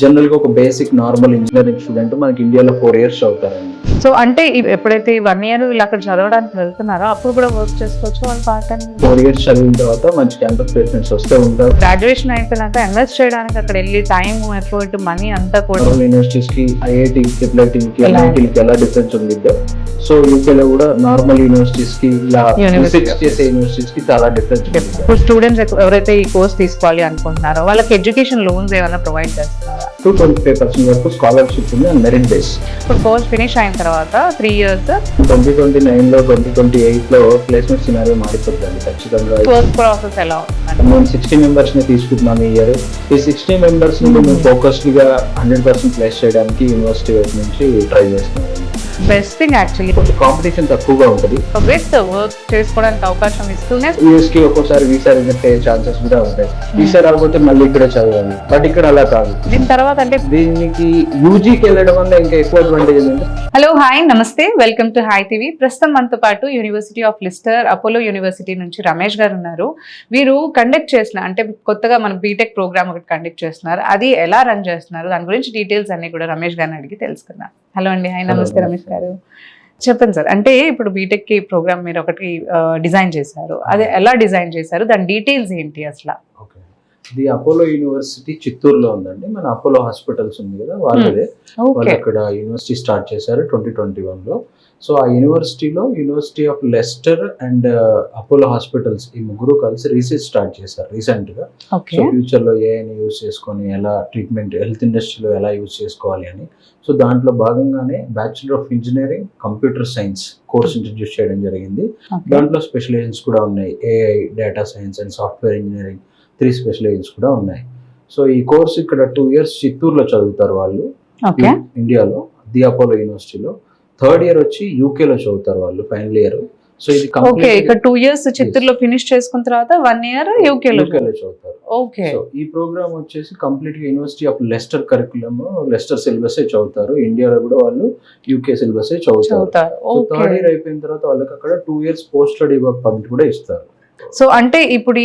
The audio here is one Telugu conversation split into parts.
జనరల్ గా ఒక బేసిక్ నార్మల్ ఇంజనీరింగ్ స్టూడెంట్ మనకి ఇండియాలో 4 years చదువుతారండి. సో అంటే ఎప్పుడైతే 1 year వీళ్ళు అక్కడ చదవడానికి వెళ్తున్నారో అప్పుడు కూడా వర్క్ చేసుకోవచ్చు వాళ్ళు పార్ట్ టైం. 4 years చదివిన తర్వాత మంచి క్యాంపస్ ప్లేస్మెంట్స్ వస్తే ఉంటారు. గ్రాడ్యుయేషన్ అయిపోయినాక ఇన్వెస్ట్ చేయడానికి అక్కడ వెళ్ళి టైం ఎఫర్ట్ మనీ అంతా కూడా యూనివర్సిటీస్ కి ఐఐటి ట్రిపుల్ కి ఎన్ఐటీకి ఎలా డిఫరెన్స్ ఉండిద్దో సో యూకేలో కూడా నార్మల్ యూనివర్సిటీస్ కి ఇలా రీసెర్చ్ చేసే యూనివర్సిటీస్ కి చాలా డిఫరెన్స్ ఉంది. ఇప్పుడు స్టూడెంట్స్ ఎవరైతే ఈ కోర్స్ తీసుకోవాలి అనుకుంటున్నారో వాళ్ళకి ఎడ్యుకేషన్ లోన్స్ ఏమైనా ప్రొవైడ్ చేస్తున్నారా? 25% వరకు స్కాలర్షిప్ ఉంది అండ్ మెరిట్ బేస్. ఇప్పుడు కోర్స్ ఫినిష్ అయిన తర్వాత 3 years 2029 లో 2028 లో ప్లేస్మెంట్ సినారియో మారిపోతుంది ఖచ్చితంగా. కోర్స్ ప్రాసెస్ ఎలా ఉంటుంది? మేము 60 members ని తీసుకుంటున్నాం ఈ ఇయర్. ఈ 60 members ని మేము ఫోకస్డ్ గా 100% ప్లేస్ చేయడానికి యూనివర్సిటీ వైపు నుంచి ట్రై చేస్తున్నాం. బెస్ట్ థింగ్ యాక్చువల్లీ కొంచెం కాంపిటీషన్ తక్కువగా ఉంటుంది. విత్ వర్క్ చేసుకోవడానికి అవకాశం ఇస్తూనే యూఎస్ కి ఒక్కోసారి వీసా రిజెక్ట్ అయ్యే ఛాన్సెస్ కూడా ఉంటాయి. వీసా రాకపోతే మళ్ళీ ఇక్కడే చదవాలి, బట్ ఇక్కడ అలా కాదు. దీని తర్వాత అంటే దీనికి యూజీకి వెళ్ళడం వల్ల ఇంకా ఎక్కువ అడ్వాంటేజ్ ఏంటంటే హలో హాయ్ నమస్తే వెల్కమ్ టు హాయ్ టీవీ. ప్రస్తుతం మనతో పాటు university of Lister Apollo university నుంచి రమేష్ గారు ఉన్నారు. వీరు కండక్ట్ చేసిన అంటే కొత్తగా మన బీటెక్ ప్రోగ్రామ్ ఒకటి కండక్ట్ చేస్తున్నారు. అది ఎలా రన్ చేస్తున్నారు దాని గురించి డీటెయిల్స్ అన్ని కూడా రమేష్ గారిని అడిగి తెలుసుకుందాం. హలో అండి, హాయ్ నమస్తే రమేష్ గారు. చెప్పండి సార్, అంటే ఇప్పుడు బీటెక్ కి ప్రోగ్రామ్ మీరు ఒకటి డిజైన్ చేశారు, అది ఎలా డిజైన్ చేశారు, దాని డీటెయిల్స్ ఏంటి అసలు? ఓకే, ఇది అపోలో యూనివర్సిటీ చిత్తూరులో ఉందండి. మన అపోలో హాస్పిటల్స్ ఉంది కదా వాళ్ళదే. వాళ్ళు అక్కడ యూనివర్సిటీ స్టార్ట్ చేశారు 2021 లో. సో ఆ యూనివర్సిటీలో university of Lester and Apollo hospitals ఈ ముగ్గురు కలిసి రీసెర్చ్ స్టార్ట్ చేశారు రీసెంట్ గా. సో ఫ్యూచర్ లో ఏఐని యూజ్ చేసుకొని ఎలా ట్రీట్మెంట్ హెల్త్ ఇండస్ట్రీలో ఎలా యూజ్ చేసుకోవాలి అని. సో దాంట్లో భాగంగానే bachelor of engineering computer science course introduce చేయడం జరిగింది. దాంట్లో స్పెషలైజేషన్స్ కూడా ఉన్నాయి, AI, data science and software engineering 3 specializations కూడా ఉన్నాయి. సో ఈ కోర్స్ ఇక్కడ 2 years చిత్తూరులో చదువుతారు వాళ్ళు ఇండియాలో ది అపోలో యూనివర్సిటీలో. 3rd year వచ్చి యూకేలో చదువుతారు వాళ్ళు ఫైనల్ ఇయర్. సో ఇది ఇక్కడ 2 years చిత్తూరులో ఫినిష్ చేసుకున్న తర్వాత 1 year యూకేలో చదువుతారు. ఓకే, సో ఈ ప్రోగ్రామ్ వచ్చేసి కంప్లీట్ గా university of Lester curriculum, Lester syllabus చదువుతారు. ఇండియాలో కూడా వాళ్ళు యూకే సిలబస్ చదువుతారు. 3rd year అయిపోయిన తర్వాత వాళ్ళకి అక్కడ 2 years post study work permit కూడా ఇస్తారు. సో అంటే ఇప్పుడు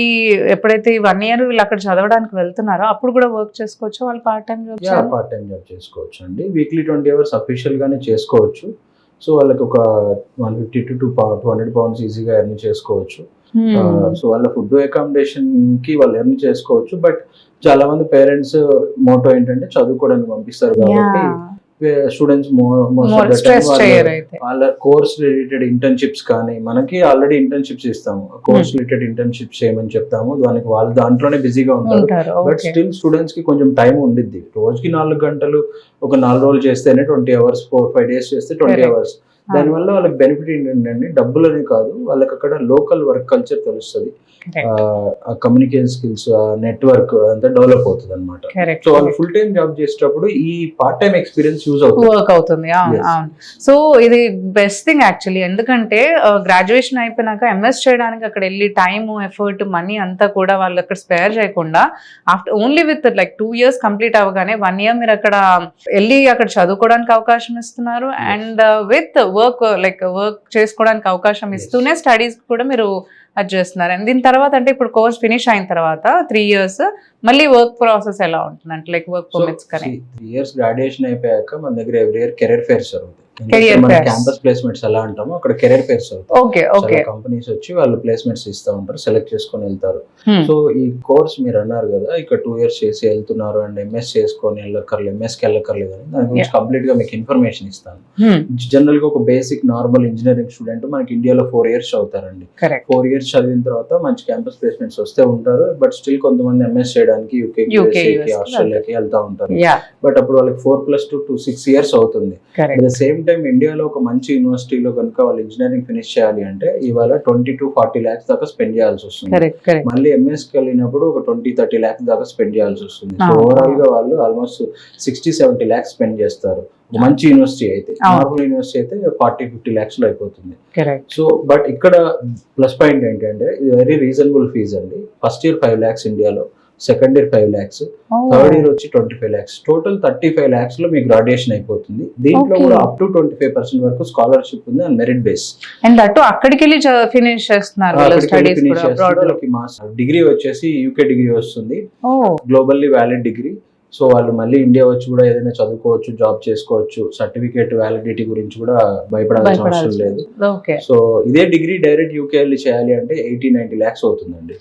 ఎప్పుడైతే 1 year వీళ్ళు అక్కడ చదవడానికి వెళ్తున్నారో అప్పుడు కూడా వర్క్ చేసుకోవచ్చు వాళ్ళు part time job? Part time job చేసుకోవచ్చు అండి. వీక్లీ 20 hours అఫీషియల్ గానే చేసుకోవచ్చు. సో వాళ్ళకి ఒక 150 to 200 pounds ఈజీగా ఎర్న్ చేసుకోవచ్చు. సో వాళ్ళ ఫుడ్ అకామిడేషన్ కి వాళ్ళు ఎర్న్ చేసుకోవచ్చు. బట్ చాలా మంది పేరెంట్స్ మోటో ఏంటంటే చదువుకోవడానికి పంపిస్తారు కాబట్టి స్టూడెంట్స్ వాళ్ళ కోర్స్ రిలేటెడ్ ఇంటర్న్షిప్స్ కానీ మనకి ఆల్రెడీ ఇంటర్న్షిప్స్ ఇస్తాము, కోర్స్ రిలేటెడ్ ఇంటర్న్షిప్స్ చేయమని చెప్తాము. దానికి వాళ్ళు దాంట్లోనే బిజీగా ఉంటారు. బట్ స్టిల్ స్టూడెంట్స్ కి కొంచెం టైం ఉండిద్ది. రోజుకి 4 గంటలు ఒక 4 రోజులు చేస్తేనే 20 hours, 4-5 days చేస్తే 20 hours. దానివల్ల వాళ్ళకి బెనిఫిట్ ఏంటంటే డబ్బులు అని కాదు, వాళ్ళకి అక్కడ లోకల్ వర్క్ కల్చర్ తెలుస్తుంది, కమ్యూనికేషన్ స్కిల్స్, నెట్వర్క్ అంతా డెవలప్ అవుతుంది అనమాట. సో వాళ్ళు ఫుల్ టైం జాబ్ చేసేటప్పుడు ఈ పార్ట్ టైం ఎక్స్పీరియన్స్ యూజ్ అవుతుంది. సో ఇది బెస్ట్ థింగ్ యాక్చువల్లీ, ఎందుకంటే గ్రాడ్యుయేషన్ అయిపోయినాక ఎంఎస్ చేయడానికి అక్కడ వెళ్ళి టైమ్ ఎఫర్ట్ మనీ అంతా కూడా వాళ్ళు అక్కడ స్పేర్ చేయకుండా after only with like 2 years complete అవ్వగానే 1 year మీరు అక్కడ వెళ్ళి అక్కడ చదువుకోవడానికి అవకాశం ఇస్తున్నారు. అండ్ విత్ వర్క్ చేసుకోవడానికి అవకాశం ఇస్తూనే స్టడీస్ కూడా మీరు అది చేస్తున్నారు. అండ్ దీని తర్వాత అంటే ఇప్పుడు కోర్స్ ఫినిష్ అయిన తర్వాత 3 years మళ్ళీ వర్క్ ప్రాసెస్ ఎలా ఉంటుంది అంటే లైక్ వర్క్ పర్మిట్స్ కానీ? 3 years గ్రాడ్యుయేషన్ అయిపోయాక మన దగ్గర ఎవ్రీ ఇయర్ కెరీర్ ఫేర్స్ జరుగుతాయి. క్యాంపస్ ప్లేస్మెంట్స్ ఎలా అంటామో అక్కడ కెరీర్ ఫేర్స్ అవుతాయి. కంపెనీస్ వచ్చి వాళ్ళు ప్లేస్మెంట్స్ ఇస్తూ ఉంటారు, సెలెక్ట్ చేసుకొని వెళ్తారు. సో ఈ కోర్స్ మీరు అన్నారు కదా ఇక్కడ 2 years చేసి వెళ్తున్నారు అండ్ ఎంఎస్ చేసుకొని వెళ్ళక్కర్లేదు, ఎంఎస్ కి వెళ్ళక్కర్లేదు అని దాని గురించి కంప్లీట్ గా మీకు ఇన్ఫర్మేషన్ ఇస్తాను. జనరల్ గా ఒక బేసిక్ నార్మల్ ఇంజనీరింగ్ స్టూడెంట్ మనకి ఇండియాలో 4 years చదువుతారండి. 4 years చదివిన తర్వాత మంచి క్యాంపస్ ప్లేస్మెంట్స్ వస్తే ఉంటారు. బట్ స్టిల్ కొంతమంది ఎంఎస్ చేయడానికి యూకేకి, ఆస్ట్రేలియాకి వెళ్తా ఉంటారు. బట్ అప్పుడు వాళ్ళకి 4+2 6 years అవుతుంది. అట్ ద సేమ్ టైం ఇండియాలో ఒక మంచి యూనివర్సిటీలో కనుక వాళ్ళు ఇంజనీరింగ్ ఫినిష్ చేయాలి అంటే ఇవాళ 20 to 40 lakhs దాకా స్పెండ్ చేయాల్సి వస్తుంది. మళ్ళీ ఎంఎస్ కి వెళ్ళినప్పుడు ఒక 20-30 lakhs దాకా స్పెండ్ చేయాల్సి వస్తుంది. సో ఓవరాల్ గా వాళ్ళు ఆల్మోస్ట్ 60-70 lakhs స్పెండ్ చేస్తారు. మంచి యూనివర్సిటీ అయితే, నార్మల్ యూనివర్సిటీ అయితే 40-50 lakhs లో అయిపోతుంది. సో బట్ ఇక్కడ ప్లస్ పాయింట్ ఏంటంటే ఇది వెరీ రీజనబుల్ ఫీజ్ అండి. ఫస్ట్ ఇయర్ 5 lakhs ఇండియాలో, second year 5 lakhs, third year వచ్చి 25 lakhs, టోటల్ 35 lakhs లో మీ గ్రాడ్యుయేషన్ అయిపోతుంది. దీంట్లో కూడా అప్ టు 25% వరకు స్కాలర్షిప్ ఉంది అండ్ మెరిట్ బేస్. అండ్ అటు అక్కడికి వెళ్ళి ఫినిష్ చేస్తున్నారు డిగ్రీ వచ్చేసి యూకే డిగ్రీ వస్తుంది, గ్లోబల్లీ వ్యాలిడ్ డిగ్రీ. సో వాళ్ళు మళ్ళీ ఇండియా వచ్చి కూడా ఏదైనా చదువుకోవచ్చు, జాబ్ చేసుకోవచ్చు. సర్టిఫికేట్ వ్యాలిడిటీ గురించి కూడా భయపడాల్సిన అవసరం లేదు. సో ఇదే డిగ్రీ డైరెక్ట్ యూకే వెళ్ళి చేయాలి అంటే 80-90 lakhs అవుతుందండి.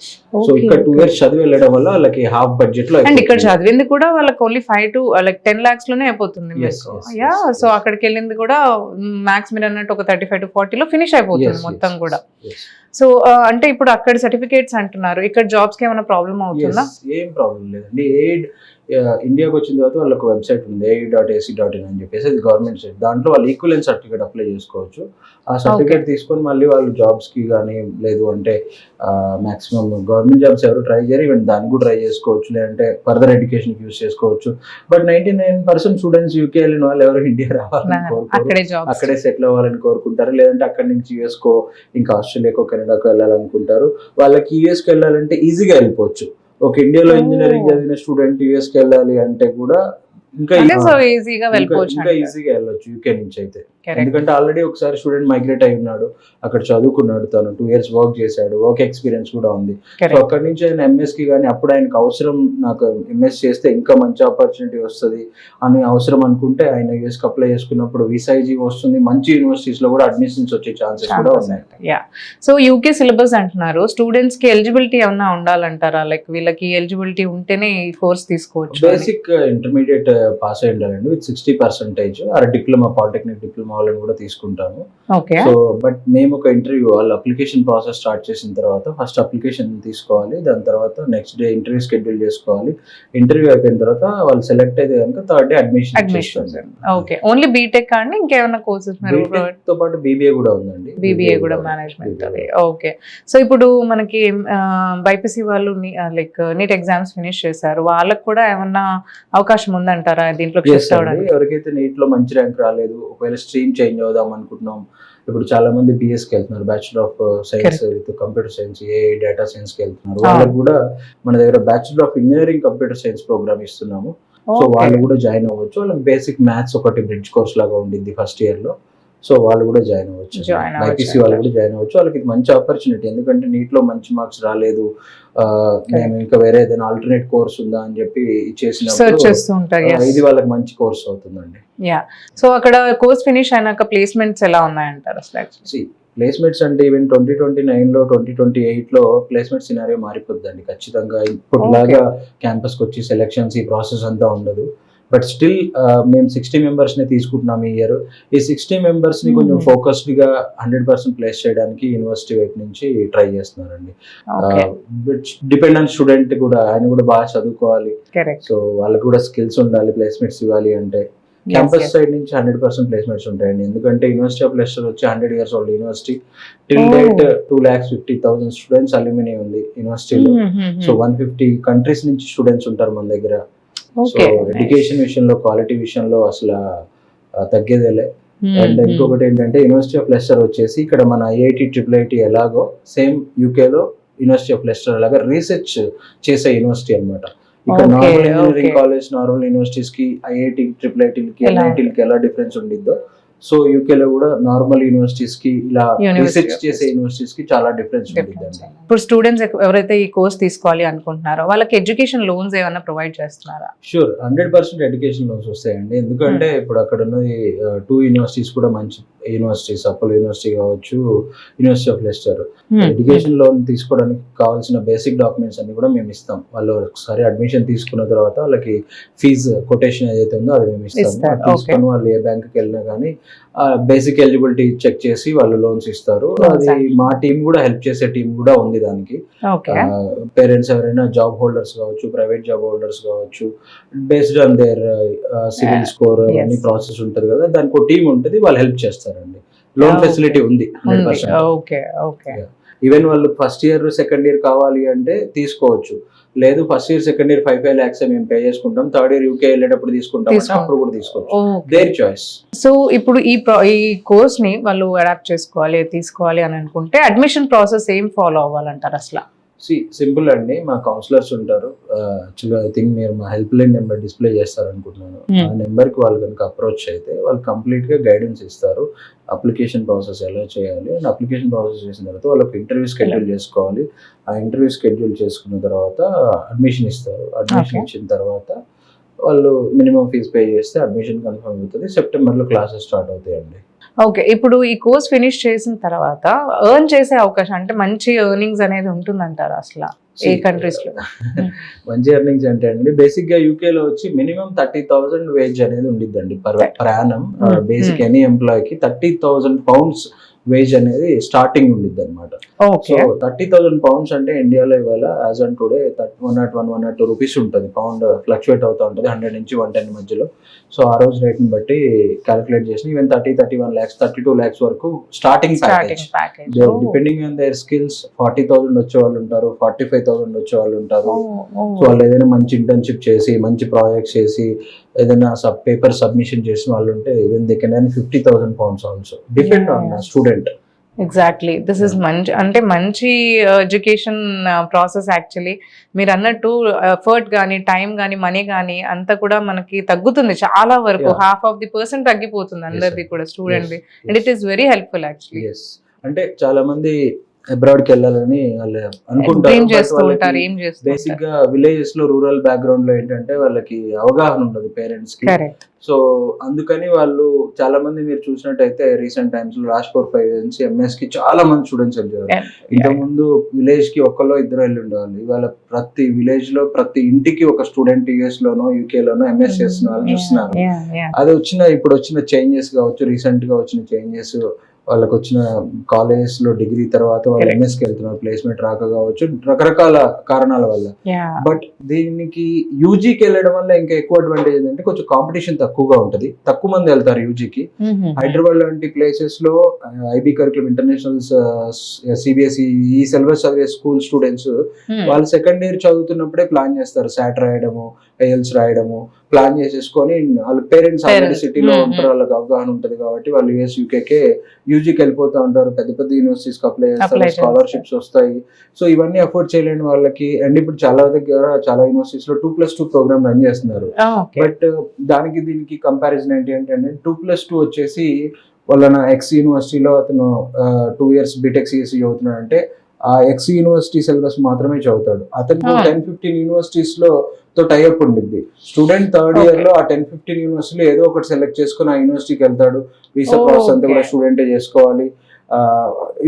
సో ఇక్కడ 2 years చదివి వెళ్ళడం వల్ల వాళ్ళకి హాఫ్ బడ్జెట్ లో, ఇక్కడ చదివింది కూడా వాళ్ళకి ఓన్లీ 5 to 10 lakhs లోనే అయిపోతుంది. సో అక్కడికి వెళ్ళింది కూడా మ్యాక్స్ మీరు అన్నట్టు ఒక 35 to 40 లో ఫినిష్ అయిపోతుంది మొత్తం కూడా. సో అంటే ఇప్పుడు అక్కడ సర్టిఫికేట్స్ అంటున్నారు, ఇక్కడ జాబ్స్ కి ఏమైనా ప్రాబ్లం అవుతుందా? ఏం ప్రాబ్లం లేదండి. ఎయిడ్ ఇండియాకి వచ్చిన తర్వాత వాళ్ళకి వెబ్సైట్ ఉంది aid.ac.in అని చెప్పేసి, అది గవర్నమెంట్ సైట్. దాంట్లో వాళ్ళు ఈక్వలెన్స్ సర్టిఫికేట్ అప్లై చేసుకోవచ్చు. ఆ సర్టిఫికేట్ తీసుకొని మళ్ళీ వాళ్ళు జాబ్స్ కి కానీ, లేదు అంటే మాక్సిమం గవర్నమెంట్ జాబ్స్ ఎవరు ట్రై చేయరు, ఈవెన్ దానికి కూడా ట్రై చేసుకోవచ్చు, లేదంటే ఫర్దర్ ఎడ్యుకేషన్ యూస్ చేసుకోవచ్చు. బట్ 99% స్టూడెంట్స్ యూకే వెళ్ళిన వాళ్ళు ఎవరు ఇండియా రావాలని కోరుకోరు, అక్కడే సెటిల్ అవ్వాలని కోరుకుంటారు. లేదంటే అక్కడి నుంచి యుఎస్కో, ఇంకా ఆస్ట్రేలియాకో, కెనడాకో వెళ్ళాలనుకుంటారు. వాళ్ళకి యుఎస్కి వెళ్ళాలంటే ఈజీగా వెళ్ళిపోవచ్చు. ఒక ఇండియాలో ఇంజనీరింగ్ చదివిన స్టూడెంట్ యుఎస్కి వెళ్ళాలి అంటే కూడా ఇంకా ఈజీగా వెళ్ళొచ్చు యూకే నుంచి అయితే. ఎందుకంటే ఆల్రెడీ ఒకసారి స్టూడెంట్ మైగ్రేట్ అయి ఉన్నాడు, అక్కడ చదువుకున్నాడు, తను 2 years వర్క్ చేశాడు, వర్క్ ఎక్స్పీరియన్స్ కూడా ఉంది. సో అక్కడి నుంచి ఆయన ఎంఎస్ కి కానీ, అప్పుడు ఆయనకు అవసరం, నాకు ఎంఎస్ చేస్తే ఇంకా మంచి ఆపర్చునిటీ వస్తుంది అని అవసరం అనుకుంటే ఆయన యూఎస్ కి అప్లై చేసుకున్నప్పుడు వీసా ఈజీగా వస్తుంది. మంచి యూనివర్సిటీస్ లో కూడా అడ్మిషన్స్ వచ్చే ఛాన్సెస్ కూడా ఉన్నాయి. సో యూకే సిలబస్ అంటున్నారు, స్టూడెంట్స్ కి ఎలిజిబిలిటీ ఏమన్నా ఉండాలంటారా? లైక్ వీళ్ళకి ఎలిజిబిలిటీ ఉంటేనే ఈ కోర్స్ తీసుకోవచ్చు? బేసిక్ ఇంటర్మీడియట్ పాస్ అయి ఉండాలండి with 60% or diploma, polytechnic diploma వాళ్ళని కూడా తీసుకుంటాము. సో బట్ మేము ఒక ఇంటర్వ్యూ, వాళ్ళు అప్లికేషన్ ప్రాసెస్ స్టార్ట్ చేసిన తర్వాత ఫస్ట్ అప్లికేషన్ తీసుకోవాలి, దాని తర్వాత నెక్స్ట్ డే ఇంటర్వ్యూ షెడ్యూల్ చేసుకోవాలి. ఇంటర్వ్యూ అయిపోయిన తర్వాత వాళ్ళు సెలెక్ట్ అయితే కనుక third day admission. Okay, only BTech అండి, ఇంకేమైనా కోర్సెస్ తో పాటు బీబీఏ కూడా ఉందండి, బీబీఏ కూడా మేనేజ్మెంట్. ఓకే, సో ఇప్పుడు మనకి బైపీసీ వాళ్ళు లైక్ నీట్ ఎగ్జామ్స్ ఫినిష్ చేశారు, వాళ్ళకి కూడా ఏమన్నా అవకాశం ఉందంటారా దీంట్లో? ఎవరికైతే నీట్ లో మంచి ర్యాంక్ రాలేదు, ఒకవేళ స్ట్రీమ్ చేంజ్ అవుదాం అనుకుంటున్నాం, ఇప్పుడు చాలా మంది బిఎస్కి వెళ్తున్నారు, bachelor of science with computer science, AI data science కి వెళ్తున్నారు. వాళ్ళకి కూడా మన దగ్గర bachelor of engineering computer science program ఇస్తున్నాము. సో వాళ్ళు కూడా జాయిన్ అవ్వచ్చు. వాళ్ళకి బేసిక్ మ్యాథ్స్ ఒకటి బ్రిడ్జ్ కోర్స్ లాగా ఉండింది ఫస్ట్ ఇయర్ లో, సో వాళ్ళు కూడా జాయిన్ అవ్వచ్చు. బైపీసీ వాళ్ళు కూడా జాయిన్ అవ్వచ్చు. వాళ్ళకి ఇది మంచి ఆపర్చునిటీ, ఎందుకంటే నీట్ లో మంచి మార్క్స్ రాలేదు, మేము ఇంకా వేరే ఏదైనా ఆల్టర్నేట్ కోర్స్ ఉందా అని చెప్పి చేసినప్పుడు ఇది వాళ్ళకి మంచి కోర్స్ అవుతుందండి. సో అక్కడ కోర్స్ ఫినిష్ అయినాక ప్లేస్మెంట్స్ ఎలా ఉన్నాయంటారు అసలు? ప్లేస్మెంట్స్ అంటే ఈవెన్ 2029 లో 2028 లో ప్లేస్మెంట్ సినారియో మారిపోద్దండి ఖచ్చితంగా. ఇప్పుడులాగా క్యాంపస్ కి వచ్చి సెలెక్షన్స్ ఈ ప్రాసెస్ అంతా ఉండదు. బట్ స్టిల్ మేము 60 members ని తీసుకుంటున్నాం ఈ ఇయర్. ఈ 60 members ని కొంచెం ఫోకస్డ్ గా 100% ప్లేస్ చేయడానికి యూనివర్సిటీ వైపు నుంచి ట్రై చేస్తున్నారండి. డిపెండ్ ఆన్ స్టూడెంట్ కూడా, ఆయన కూడా బాగా చదువుకోవాలి, సో వాళ్ళకి కూడా స్కిల్స్ ఉండాలి ప్లేస్మెంట్స్ ఇవ్వాలి అంటే. క్యాంపస్ సైడ్ నుంచి 100% ప్లేస్మెంట్స్ ఉంటాయండి, ఎందుకంటే యూనివర్సిటీ ఆఫ్ లెస్టర్ వచ్చి 100 years old university. Till date 2,50,000 students alumni ఉంది యూనివర్సిటీలో. సో 150 countries నుంచి స్టూడెంట్స్ ఉంటారు మన దగ్గర. సో ఎడ్యుకేషన్ విషయంలో, క్వాలిటీ విషయంలో అసలు తగ్గేదేలే. అండ్ ఇంకొకటి ఏంటంటే యూనివర్సిటీ ఆఫ్ లెస్టర్ వచ్చేసి ఇక్కడ మన ఐఐటి, IIIT ఎలాగో సేమ్ యూకేలో యూనివర్సిటీ ఆఫ్ లెస్టర్ అలాగా రీసెర్చ్ చేసే యూనివర్సిటీ అనమాట. ఇక్కడ normal engineering college, normal universities కి, ఐఐటి, IIITకి, NITలకి ఎలా డిఫరెన్స్ ఉండిద్దో, సో యూకేలో కూడా నార్మల్ యూనివర్సిటీస్ కి, ఇలా రీసెర్చ్ చేసే యూనివర్సిటీస్ కి చాలా డిఫరెన్స్ ఉంటుందండి. ఇప్పుడు స్టూడెంట్స్ ఎవరైతే ఈ కోర్స్ తీసుకోవాలి అనుకుంటున్నారో వాళ్ళకి ఎడ్యుకేషన్ లోన్స్ ఏమైనా ప్రొవైడ్ చేస్తున్నారా? షూర్, 100% ఎడ్యుకేషన్ లోన్స్ వస్తాయండి. ఎందుకంటే ఇప్పుడు అక్కడ ఉన్నది 2 యూనివర్సిటీస్ కూడా మంచి యూనివర్సిటీస్, అపోలో యూనివర్సిటీ కావచ్చు, university of Lester. Education loan తీసుకోవడానికి కావాల్సిన బేసిక్ డాక్యుమెంట్స్ అన్ని కూడా మేము ఇస్తాం. వాళ్ళు ఒకసారి అడ్మిషన్ తీసుకున్న తర్వాత వాళ్ళకి ఫీజు కొటేషన్ ఏదైతే ఉందో అది మేము ఇస్తాము. తీసుకొని వాళ్ళు ఏ బ్యాంక్కి వెళ్ళినా కానీ బేసిక్ ఎలిజిబిలిటీ చెక్ చేసి వాళ్ళు లోన్స్ ఇస్తారు. అది మా టీం కూడా హెల్ప్ చేసే టీం కూడా ఉంది దానికి. పేరెంట్స్ ఎవరైనా జాబ్ హోల్డర్స్ కావచ్చు, ప్రైవేట్ జాబ్ హోల్డర్స్ కావచ్చు, based on their civil score అన్ని ప్రాసెస్ ఉంటుంది కదా, దానికి ఒక టీం ఉంటుంది, వాళ్ళు హెల్ప్ చేస్తారండి. లోన్ ఫెసిలిటీ ఉంది 100%. ఈవెన్ వాళ్ళు ఫస్ట్ ఇయర్, సెకండ్ ఇయర్ కావాలి అంటే తీసుకోవచ్చు. లేదు first year, second year 5 lakhs మేము పే చేసుకుంటాం, థర్డ్ ఇయర్ యూకే వెళ్ళేటప్పుడు తీసుకుంటాం, అప్పుడు కూడా తీసుకోవచ్చు. Their choice. సో ఇప్పుడు ఈ కోర్స్ ని వాళ్ళు అడాప్ట్ చేసుకోవాలి, తీసుకోవాలి అని అనుకుంటే అడ్మిషన్ ప్రాసెస్ ఏం ఫాలో అవ్వాలంటారు అసలు? సింపుల్ అండి, మా కౌన్సిలర్స్ ఉంటారు. యాక్చువల్గా ఐ థింక్ మీరు మా హెల్ప్ లైన్ నెంబర్ డిస్ప్లే చేస్తారనుకుంటున్నాను. ఆ నెంబర్కి వాళ్ళు కనుక అప్రోచ్ అయితే వాళ్ళు కంప్లీట్గా గైడెన్స్ ఇస్తారు. అప్లికేషన్ ప్రాసెస్ ఎలా చేయాలి, అండ్ అప్లికేషన్ ప్రాసెస్ చేసిన తర్వాత వాళ్ళకి ఇంటర్వ్యూ షెడ్యూల్ చేసుకోవాలి. ఆ ఇంటర్వ్యూ షెడ్యూల్ చేసుకున్న తర్వాత అడ్మిషన్ ఇస్తారు. అడ్మిషన్ ఇచ్చిన తర్వాత వాళ్ళు మినిమం ఫీజ్ పే చేస్తే అడ్మిషన్ కన్ఫర్మ్ అవుతుంది. సెప్టెంబర్లో క్లాసెస్ స్టార్ట్ అవుతాయండి. ఓకే, ఇప్పుడు ఈ కోర్స్ ఫినిష్ చేసిన తర్వాత ఎర్న్ చేసే అవకాశం అంటే మంచి ఎర్నింగ్స్ అనేది ఉంటుందంటారా అసలు ఏ కంట్రీస్ లో? మంచి ఎర్నింగ్స్ అంటే అండి, బేసిక్ గా యూకే లో వచ్చి మినిమం 30,000 వేజ్ అనేది ఉండిద్దండి per annum. Basic any employee కి 30,000 pounds వేజ్ అనేది స్టార్టింగ్ ఉండిద్ది అనమాట. సో 30,000 pounds అంటే ఇండియాలో ఇవాళ యాజ్ ఆన్ టుడే 102 రూపీస్ ఉంటుంది. పౌండ్ ఫ్లక్చువేట్ అవుతూ ఉంటుంది 100 నుంచి 110 మధ్యలో. సో ఆ రోజు రేట్ ని బట్టి క్యాలిక్యులేట్ చేసి ఈవెన్ 31 lakhs 32 lakhs వరకు starting package. Depending on their skills 40,000 వచ్చే వాళ్ళు ఉంటారు, 45,000 వచ్చే వాళ్ళు ఉంటారు. సో వాళ్ళు ఏదైనా మంచి ఇంటర్న్షిప్ చేసి మంచి ప్రాజెక్ట్స్ చేసి ఏదైనా పేపర్ సబ్మిషన్ చేసిన వాళ్ళు ఉంటే even they can earn 50,000 pounds also, depend on student. Exactly, this is మంచి ఎడ్యుకేషన్ ప్రాసెస్. యాక్చువల్లీ మీరు అన్నట్టు ఎఫర్ట్ కానీ టైం కానీ మనీ కానీ అంతా కూడా మనకి తగ్గుతుంది చాలా వరకు. 50% తగ్గిపోతుంది అందరిది కూడా student, and it is very helpful actually. అంటే చాలా మంది అబ్రాడ్ కి వెళ్ళాలని వాళ్ళు అనుకుంటారు. బేసిక్ గా విలేజెస్ లో రూరల్ బ్యాక్గ్రౌండ్ లో ఏంటంటే వాళ్ళకి అవగాహన ఉండదు పేరెంట్స్ కి. సో అందుకని వాళ్ళు చాలా మంది మీరు చూసినట్టయితే రీసెంట్ టైమ్స్ లో లాస్ట్ 4-5 years నుంచి ఎంఎస్ కి చాలా మంది స్టూడెంట్స్ వెళ్ళారు. ఇంతకు ముందు విలేజ్ కి ఒక్కలో ఇద్దరు వెళ్ళి ఉండేవాళ్ళు. ఇవాళ ప్రతి విలేజ్ లో ప్రతి ఇంటికి ఒక స్టూడెంట్ యుఎస్ లోనో యూకే లోనో ఎంఎస్ చేస్తున్న వాళ్ళు చూస్తున్నారు. అది ఇప్పుడు వచ్చిన చేంజెస్ కావచ్చు, రీసెంట్ గా వచ్చిన చేంజెస్, వాళ్ళకి వచ్చిన కాలేజెస్ లో డిగ్రీ తర్వాత వాళ్ళు ఎంఎస్కి వెళ్తున్నారు, ప్లేస్మెంట్ రాక కావచ్చు, రకరకాల కారణాల వల్ల. బట్ దీనికి యూజీకి వెళ్ళడం వల్ల ఇంకా ఎక్కువ అడ్వాంటేజ్ ఏంటంటే కొంచెం కాంపిటీషన్ తక్కువగా ఉంటుంది, తక్కువ మంది వెళ్తారు యూజీకి. హైదరాబాద్ లాంటి ప్లేసెస్ లో ఐబీ కరికులం ఇంటర్నేషనల్ సిబిఎస్ఈ ఈ సిలబస్ చదివే స్కూల్ స్టూడెంట్స్ వాళ్ళు సెకండ్ ఇయర్ చదువుతున్నప్పుడే ప్లాన్ చేస్తారు సాట్ రాయడము, ఐఎల్స్ రాయడము ప్లాన్ చేసేసుకొని. వాళ్ళ పేరెంట్స్ ఆల్రెడీ సిటీలో ఉంటారు, వాళ్ళకి అవగాహన ఉంటుంది కాబట్టి వాళ్ళు యుఎస్ యూకేకే యూజీకి వెళ్ళిపోతూ ఉంటారు. పెద్ద పెద్ద యూనివర్సిటీస్ అప్లై చేస్తారు, స్కాలర్షిప్స్ వస్తాయి. సో ఇవన్నీ అఫోర్డ్ చేయలేని వాళ్ళకి, అండ్ ఇప్పుడు చాలా దగ్గర చాలా యూనివర్సిటీస్ లో 2+2 ప్రోగ్రామ్ రన్ చేస్తున్నారు. బట్ దానికి దీనికి కంపారిజన్ ఏంటి అంటే 2+2 వచ్చేసి వాళ్ళ ఎక్స్ యూనివర్సిటీలో అతను 2 years బీటెక్ సిఎస్సి చదువుతున్నాడు అంటే ఆ ఎక్స్ యూనివర్సిటీ సిలబస్ మాత్రమే చదువుతాడు. అతనికి 10-15 యూనివర్సిటీస్ లో తో టైఅప్ ఉండిద్ది. స్టూడెంట్ థర్డ్ ఇయర్ లో ఆ 10-15 యూనివర్సిటీలో ఏదో ఒకటి సెలెక్ట్ చేసుకుని ఆ యూనివర్సిటీకి వెళ్తాడు. వీసా ప్రాసెస్ అంతా కూడా స్టూడెంటే చేసుకోవాలి.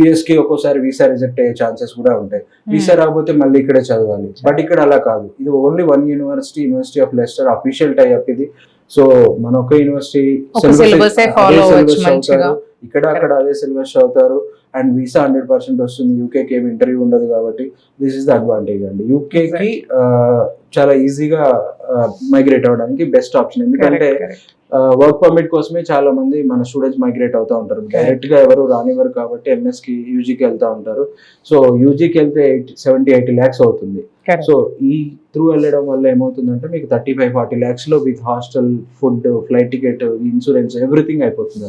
యుఎస్ కి ఒక్కోసారి వీసా రిజెక్ట్ అయ్యే ఛాన్సెస్ కూడా ఉంటాయి. వీసా రాకపోతే మళ్ళీ ఇక్కడే చదవాలి. బట్ ఇక్కడ అలా కాదు, ఇది only one university of Lester official tie up ఇది. సో మన ఒక యూనివర్సిటీ సిలబస్ చదువుతారు, ఇక్కడ అక్కడ అదే సిలబస్ చదువుతారు, అండ్ వీసా 100% వస్తుంది. యూకేకి ఏమి ఇంటర్వ్యూ ఉండదు కాబట్టి దిస్ ఇస్ ద అడ్వాంటేజ్ అండి. యూకేకి చాలా ఈజీగా మైగ్రేట్ అవ్వడానికి బెస్ట్ ఆప్షన్. ఎందుకంటే వర్క్ పర్మిట్ కోసమే చాలా మంది మన స్టూడెంట్స్ మైగ్రేట్ అవుతూ ఉంటారు. డైరెక్ట్ గా ఎవరు రానివ్వరు కాబట్టి ఎంఎస్ కి యూజీకి వెళ్తా ఉంటారు. సో యూజీకి వెళ్తే 70-80 lakhs అవుతుంది. సో ఈ త్రూ వెళ్ళడం వల్ల ఏమవుతుందంటే మీకు 35-40 lakhs లో with hostel, food, flight ticket, insurance everything అయిపోతుంది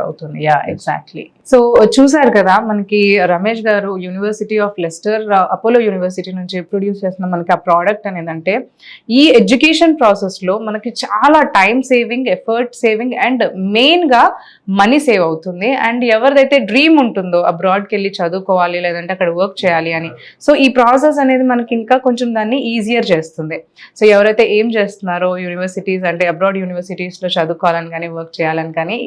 అవుతుంది. Yeah exactly. సో చూసారు కదా మనకి రమేష్ గారు university of Lester Apollo university నుంచి ప్రొడ్యూస్ చేస్తున్న మనకి ఆ ప్రోడక్ట్ అనేది అంటే ఈ ఎడ్యుకేషన్ ప్రాసెస్ లో మనకి చాలా time saving, effort saving and main గా మనీ సేవ్ అవుతుంది. అండ్ ఎవరిదైతే డ్రీమ్ ఉంటుందో అబ్రాడ్కి వెళ్ళి చదువుకోవాలి లేదంటే అక్కడ వర్క్ చేయాలి అని, సో ఈ ప్రాసెస్ అనేది మనకి ఇంకా కొంచెం దాన్ని ఈజియర్ చేస్తుంది. సో ఎవరైతే ఏం చేస్తున్నారో యూనివర్సిటీస్ అంటే అబ్రాడ్ యూనివర్సిటీస్లో చదువుకోవాలని కానీ వర్క్ చేయాలని కానీ,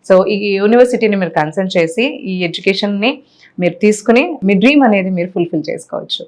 సో ఈ యూనివర్సిటీని మీరు కన్సల్ట్ చేసి ఈ ఎడ్యుకేషన్ని మీరు తీసుకుని మీ డ్రీమ్ అనేది మీరు ఫుల్ఫిల్ చేసుకోవచ్చు.